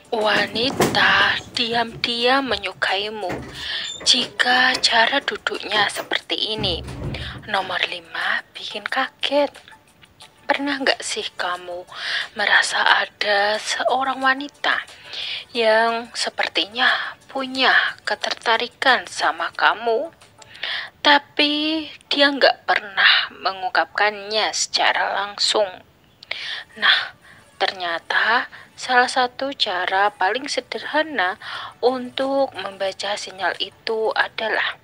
Wanita diam-diam menyukaimu jika cara duduknya seperti ini. Nomor 5, bikin kaget. Pernah nggak sih kamu merasa ada seorang wanita yang sepertinya punya ketertarikan sama kamu, tapi dia nggak pernah mengungkapkannya secara langsung? Nah, ternyata salah satu cara paling sederhana untuk membaca sinyal itu adalah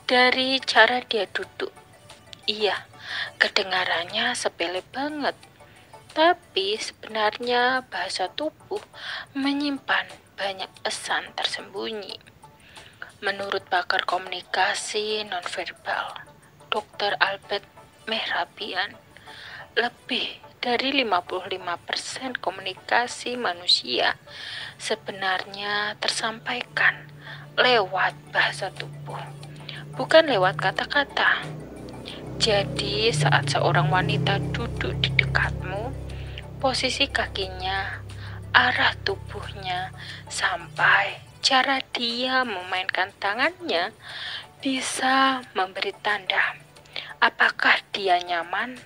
dari cara dia duduk. Iya, kedengarannya sepele banget, tapi sebenarnya bahasa tubuh menyimpan banyak pesan tersembunyi. Menurut pakar komunikasi nonverbal, Dr. Albert Mehrabian, lebih dari 55% komunikasi manusia sebenarnya tersampaikan lewat bahasa tubuh, bukan lewat kata-kata. Jadi, saat seorang wanita duduk di dekatmu, posisi kakinya, arah tubuhnya, sampai cara dia memainkan tangannya bisa memberi tanda apakah dia nyaman,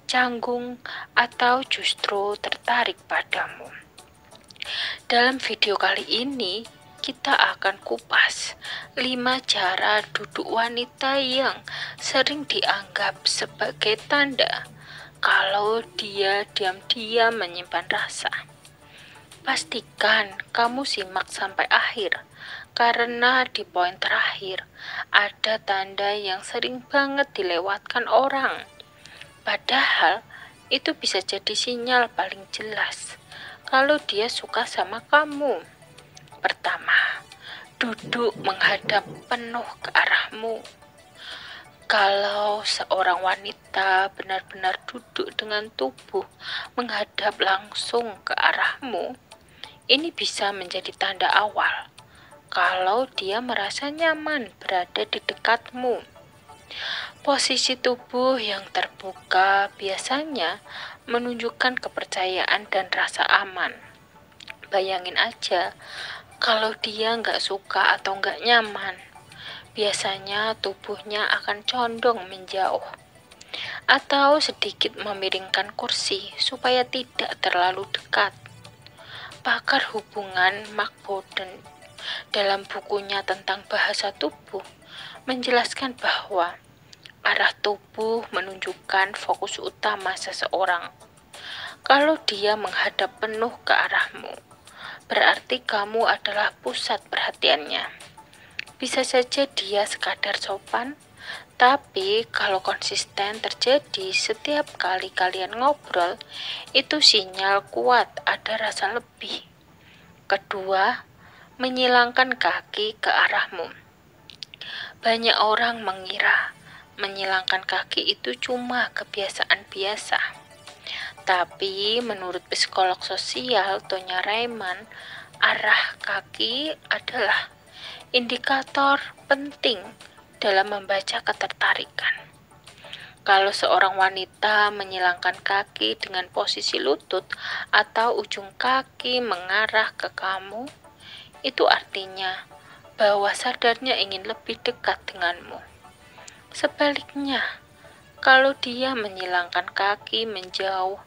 canggung, atau justru tertarik padamu. Dalam video kali ini, kita akan kupas 5 cara duduk wanita yang sering dianggap sebagai tanda kalau dia diam-diam menyimpan rasa. Pastikan kamu simak sampai akhir, karena di poin terakhir ada tanda yang sering banget dilewatkan orang. Padahal itu bisa jadi sinyal paling jelas kalau dia suka sama kamu. Pertama, duduk menghadap penuh ke arahmu. Kalau seorang wanita benar-benar duduk dengan tubuh menghadap langsung ke arahmu, ini bisa menjadi tanda awal kalau dia merasa nyaman berada di dekatmu. Posisi tubuh yang terbuka biasanya menunjukkan kepercayaan dan rasa aman. Bayangin aja, kalau dia nggak suka atau nggak nyaman, biasanya tubuhnya akan condong menjauh atau sedikit memiringkan kursi supaya tidak terlalu dekat. Pakar hubungan Mark Bowden dalam bukunya tentang bahasa tubuh menjelaskan bahwa arah tubuh menunjukkan fokus utama seseorang. Kalau dia menghadap penuh ke arahmu, berarti kamu adalah pusat perhatiannya. Bisa saja dia sekadar sopan, tapi kalau konsisten terjadi setiap kali kalian ngobrol, itu sinyal kuat ada rasa lebih. Kedua, menyilangkan kaki ke arahmu. Banyak orang mengira menyilangkan kaki itu cuma kebiasaan biasa. Tapi menurut psikolog sosial Tonya Rayman, arah kaki adalah indikator penting dalam membaca ketertarikan. Kalau seorang wanita menyilangkan kaki dengan posisi lutut atau ujung kaki mengarah ke kamu, itu artinya bahwa sadarnya ingin lebih dekat denganmu. Sebaliknya, kalau dia menyilangkan kaki menjauh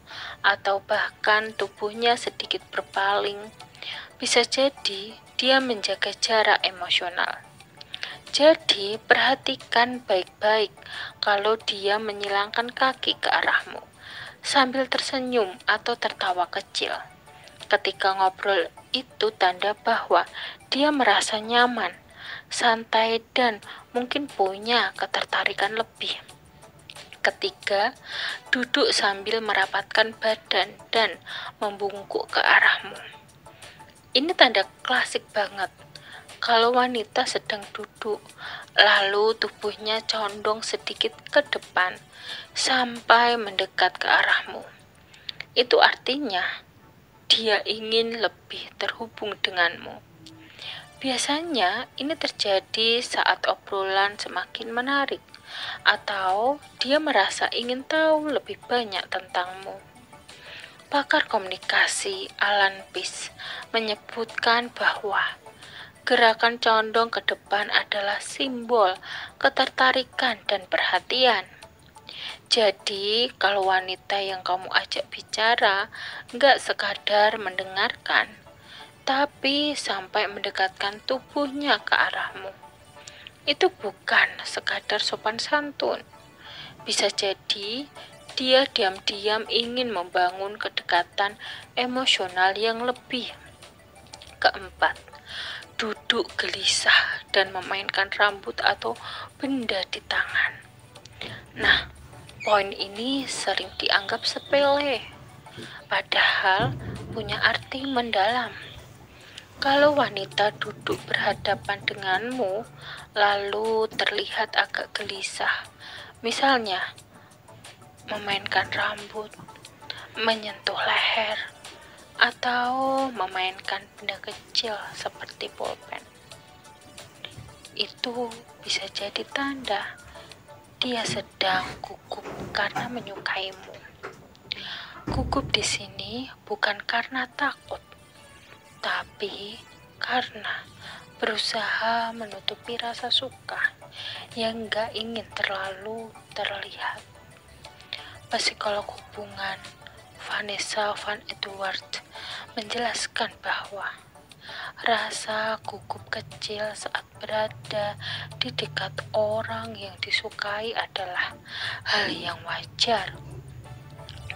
atau bahkan tubuhnya sedikit berpaling, bisa jadi dia menjaga jarak emosional. Jadi, perhatikan baik-baik kalau dia menyilangkan kaki ke arahmu, sambil tersenyum atau tertawa kecil. Ketika ngobrol, itu tanda bahwa dia merasa nyaman, santai, dan mungkin punya ketertarikan lebih. Ketiga, duduk sambil merapatkan badan dan membungkuk ke arahmu. Ini tanda klasik banget. Kalau wanita sedang duduk, lalu tubuhnya condong sedikit ke depan sampai mendekat ke arahmu. Itu artinya dia ingin lebih terhubung denganmu. Biasanya ini terjadi saat obrolan semakin menarik atau dia merasa ingin tahu lebih banyak tentangmu. Pakar komunikasi Alan Pease menyebutkan bahwa gerakan condong ke depan adalah simbol ketertarikan dan perhatian. Jadi, kalau wanita yang kamu ajak bicara nggak sekadar mendengarkan, tapi sampai mendekatkan tubuhnya ke arahmu, itu bukan sekadar sopan santun. Bisa jadi dia diam-diam ingin membangun kedekatan emosional yang lebih. Keempat, duduk gelisah dan memainkan rambut atau benda di tangan. Nah, poin ini sering dianggap sepele, padahal punya arti mendalam. Kalau wanita duduk berhadapan denganmu, lalu terlihat agak gelisah, misalnya memainkan rambut, menyentuh leher, atau memainkan benda kecil seperti pulpen, itu bisa jadi tanda dia sedang gugup karena menyukaimu. Gugup di sini bukan karena takut, tapi karena berusaha menutupi rasa suka yang gak ingin terlalu terlihat. Psikolog hubungan Vanessa Van Edwards menjelaskan bahwa rasa gugup kecil saat berada di dekat orang yang disukai adalah hal yang wajar.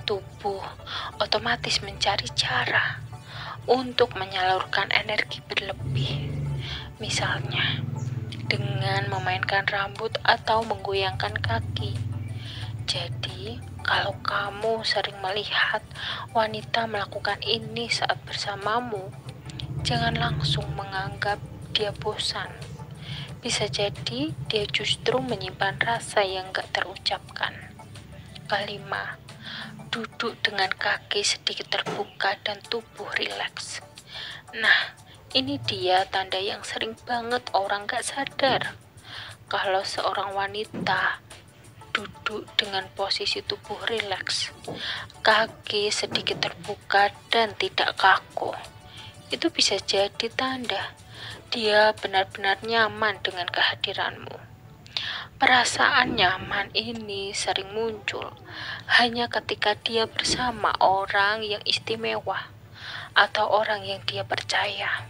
Tubuh otomatis mencari cara untuk menyalurkan energi berlebih, misalnya dengan memainkan rambut atau menggoyangkan kaki. Jadi, kalau kamu sering melihat wanita melakukan ini saat bersamamu, jangan langsung menganggap dia bosan. Bisa jadi dia justru menyimpan rasa yang gak terucapkan. Kelima, duduk dengan kaki sedikit terbuka dan tubuh rileks. Nah, ini dia tanda yang sering banget orang gak sadar. Kalau seorang wanita duduk dengan posisi tubuh rileks, kaki sedikit terbuka dan tidak kaku, itu bisa jadi tanda dia benar-benar nyaman dengan kehadiranmu. Perasaan nyaman ini sering muncul hanya ketika dia bersama orang yang istimewa atau orang yang dia percaya.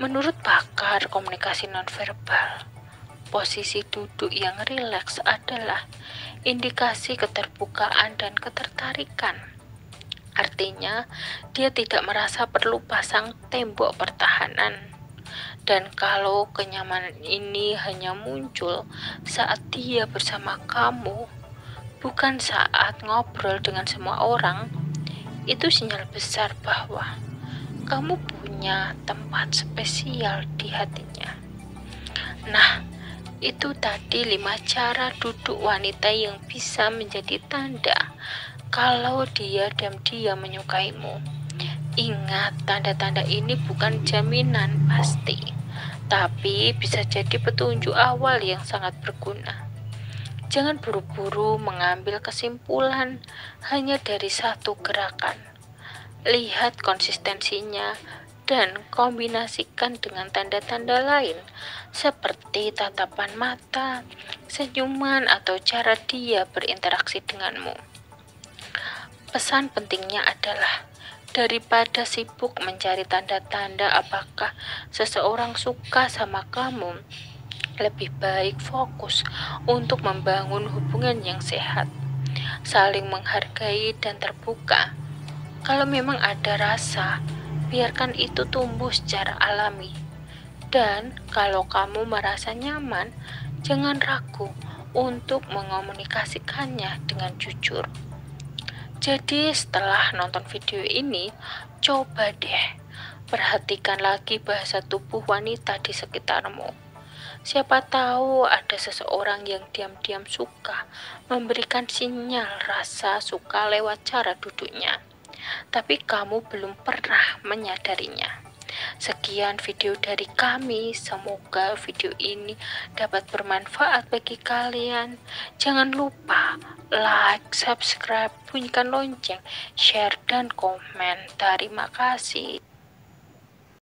Menurut pakar komunikasi nonverbal, posisi duduk yang rileks adalah indikasi keterbukaan dan ketertarikan. Artinya, dia tidak merasa perlu pasang tembok pertahanan. Dan kalau kenyamanan ini hanya muncul saat dia bersama kamu, bukan saat ngobrol dengan semua orang, itu sinyal besar bahwa kamu punya tempat spesial di hatinya. Nah, itu tadi 5 cara duduk wanita yang bisa menjadi tanda kalau dia diam-diam menyukaimu. Ingat, tanda-tanda ini bukan jaminan pasti, tapi bisa jadi petunjuk awal yang sangat berguna. Jangan buru-buru mengambil kesimpulan hanya dari satu gerakan. Lihat konsistensinya dan kombinasikan dengan tanda-tanda lain seperti tatapan mata, senyuman, atau cara dia berinteraksi denganmu. Pesan pentingnya adalah daripada sibuk mencari tanda-tanda apakah seseorang suka sama kamu, lebih baik fokus untuk membangun hubungan yang sehat, saling menghargai dan terbuka. Kalau memang ada rasa, biarkan itu tumbuh secara alami. Dan kalau kamu merasa nyaman, jangan ragu untuk mengomunikasikannya dengan jujur. Jadi setelah nonton video ini, coba deh perhatikan lagi bahasa tubuh wanita di sekitarmu. Siapa tahu ada seseorang yang diam-diam suka memberikan sinyal rasa suka lewat cara duduknya, tapi kamu belum pernah menyadarinya. Sekian video dari kami, semoga video ini dapat bermanfaat bagi kalian. Jangan lupa like, subscribe, bunyikan lonceng, share, dan komen. Terima kasih.